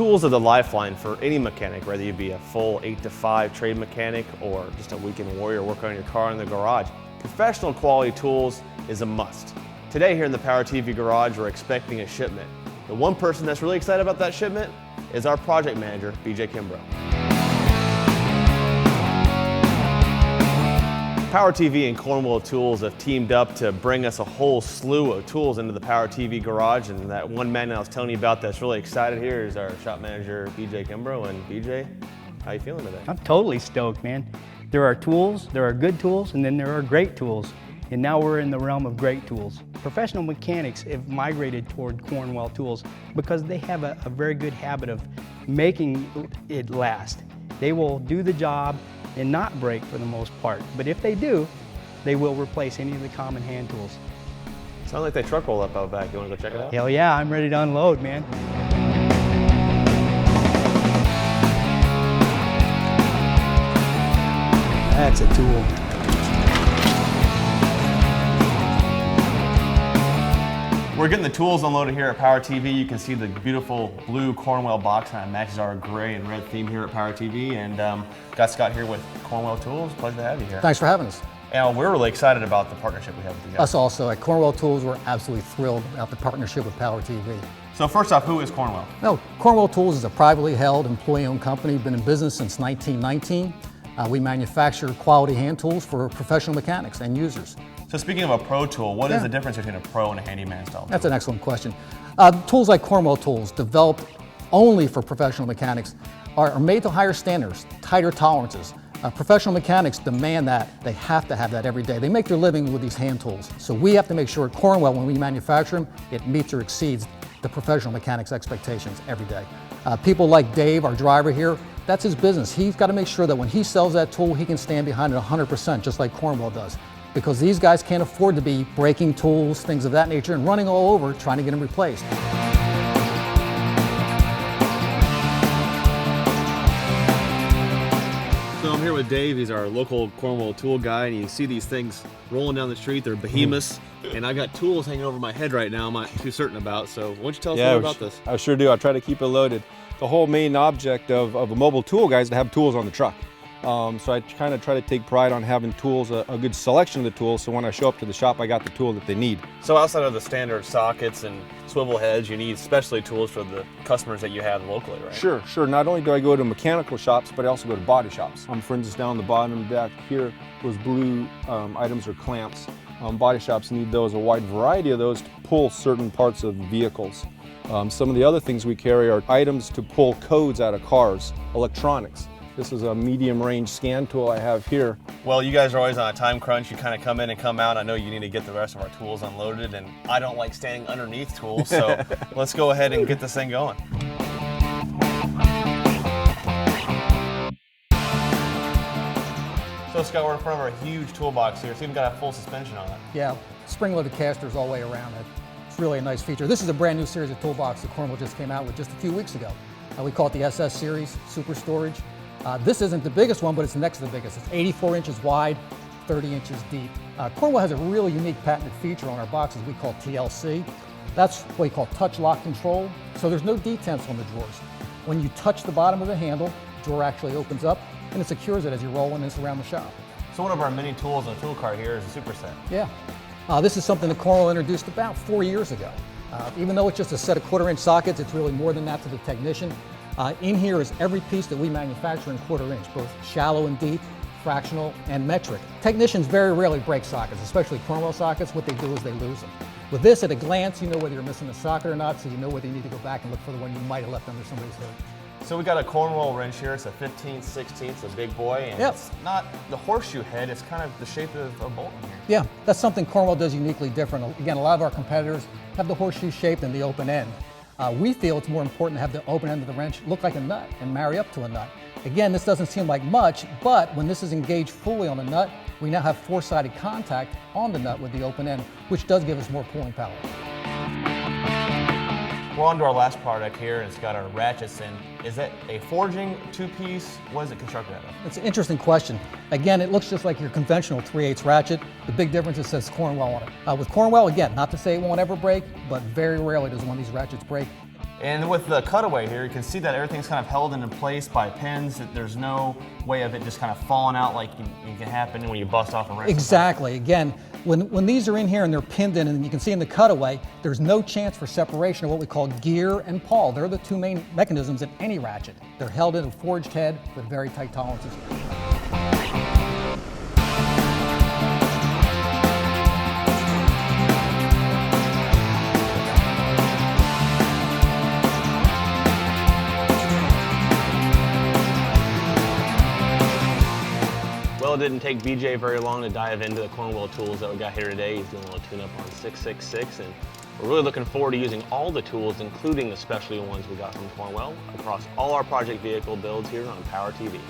tools are the lifeline for any mechanic, whether you be a full 8 to 5 trade mechanic or just a weekend warrior working on your car in the garage. Professional quality tools is a must. Today here in the PowerTV garage, we're expecting a shipment. The one person that's really excited about that shipment is our project manager, BJ Kimbrough. PowerTV and Cornwell Tools have teamed up to bring us a whole slew of tools into the PowerTV garage, and that one man I was telling you about that's really excited here is our shop manager, BJ Kimbrough. And BJ, how you feeling today? I'm totally stoked, man. There are tools, there are good tools, and then there are great tools. And now we're in the realm of great tools. Professional mechanics have migrated toward Cornwell Tools because they have a very good habit of making it last. They will do the job and not break for the most part. But if they do, they will replace any of the common hand tools. Sounds like they truck roll up out back. You want to go check it out? Hell yeah, I'm ready to unload, man. That's a tool. We're getting the tools unloaded here at PowerTV. You can see the beautiful blue Cornwell box kind of matches our gray and red theme here at PowerTV. And got Scott here with Cornwell Tools. Pleasure to have you here. Thanks for having us. And we're really excited about the partnership we have with you guys. Us also. At Cornwell Tools, we're absolutely thrilled about the partnership with PowerTV. So first off, who is Cornwell? No, Cornwell Tools is a privately held, employee-owned company, been in business since 1919. We manufacture quality hand tools for professional mechanics and users. So speaking of a pro tool, what is the difference between a pro and a handyman style tool? That's an excellent question. Tools like Cornwell Tools, developed only for professional mechanics, are made to higher standards, tighter tolerances. Professional mechanics demand that. They have to have that every day. They make their living with these hand tools. So we have to make sure at Cornwell, when we manufacture them, it meets or exceeds the professional mechanics' expectations every day. People like Dave, our driver here, that's his business. He's got to make sure that when he sells that tool, he can stand behind it 100%, just like Cornwell does. Because these guys can't afford to be breaking tools, things of that nature, and running all over trying to get them replaced. So I'm here with Dave. He's our local Cornwell tool guy, and you see these things rolling down the street. They're behemoths, and I got tools hanging over my head right now I'm not too certain about. So why don't you tell us more about this? I sure do. I try to keep it loaded. The whole main object of a mobile tool guy is to have tools on the truck. So I kind of try to take pride on having tools, a good selection of the tools, so when I show up to the shop, I got the tool that they need. So outside of the standard sockets and swivel heads, you need specialty tools for the customers that you have locally, right? Sure, sure. Not only do I go to mechanical shops, but I also go to body shops. For instance, down the bottom back here, those blue items are clamps. Body shops need those, a wide variety of those to pull certain parts of vehicles. Some of the other things we carry are items to pull codes out of cars, electronics. This is a medium range scan tool I have here. Well, you guys are always on a time crunch. You kind of come in and come out. I know you need to get the rest of our tools unloaded, and I don't like standing underneath tools, so let's go ahead and get this thing going. So Scott, we're in front of our huge toolbox here. So you've got a full suspension on it. Yeah, spring-loaded casters all the way around it. It's really a nice feature. This is a brand new series of toolbox that Cornwell just came out with just a few weeks ago. We call it the SS series, Super Storage. This isn't the biggest one, but it's next to the biggest. It's 84 inches wide, 30 inches deep. Cornwell has a really unique patented feature on our boxes we call TLC. That's what we call touch lock control. So there's no detents on the drawers. When you touch the bottom of the handle, the drawer actually opens up and it secures it as you're rolling this around the shop. So one of our mini tools in the tool cart here is a Super Set. Yeah. This is something that Cornwell introduced about 4 years ago. Even though it's just a set of 1/4 inch sockets, it's really more than that to the technician. In here is every piece that we manufacture in 1/4 inch, both shallow and deep, fractional and metric. Technicians very rarely break sockets, especially Cornwell sockets. What they do is they lose them. With this, at a glance, you know whether you're missing a socket or not, so you know whether you need to go back and look for the one you might have left under somebody's hood. So we got a Cornwell wrench here. It's a 15/16, it's a big boy, and it's not the horseshoe head, it's kind of the shape of a bolt in here. Yeah, that's something Cornwell does uniquely different. Again, a lot of our competitors have the horseshoe shape and the open end. We feel it's more important to have the open end of the wrench look like a nut and marry up to a nut. Again, this doesn't seem like much, but when this is engaged fully on the nut, we now have four-sided contact on the nut with the open end, which does give us more pulling power. We're on to our last product here, and it's got our ratchets in. Is that a forging two-piece? What is it constructed out of? It's an interesting question. Again, it looks just like your conventional 3/8 ratchet. The big difference is it says Cornwell on it. With Cornwell, again, not to say it won't ever break, but very rarely does one of these ratchets break. And with the cutaway here, you can see that everything's kind of held into place by pins. That there's no way of it just kind of falling out like it can happen when you bust off a wrench. Exactly. Again, when these are in here and they're pinned in, and you can see in the cutaway, there's no chance for separation of what we call gear and pawl. They're the two main mechanisms in any ratchet. They're held in a forged head with very tight tolerances. Well, it didn't take BJ very long to dive into the Cornwell tools that we got here today. He's doing a little tune-up on 666, and we're really looking forward to using all the tools, including the specialty ones we got from Cornwell, across all our project vehicle builds here on PowerTV.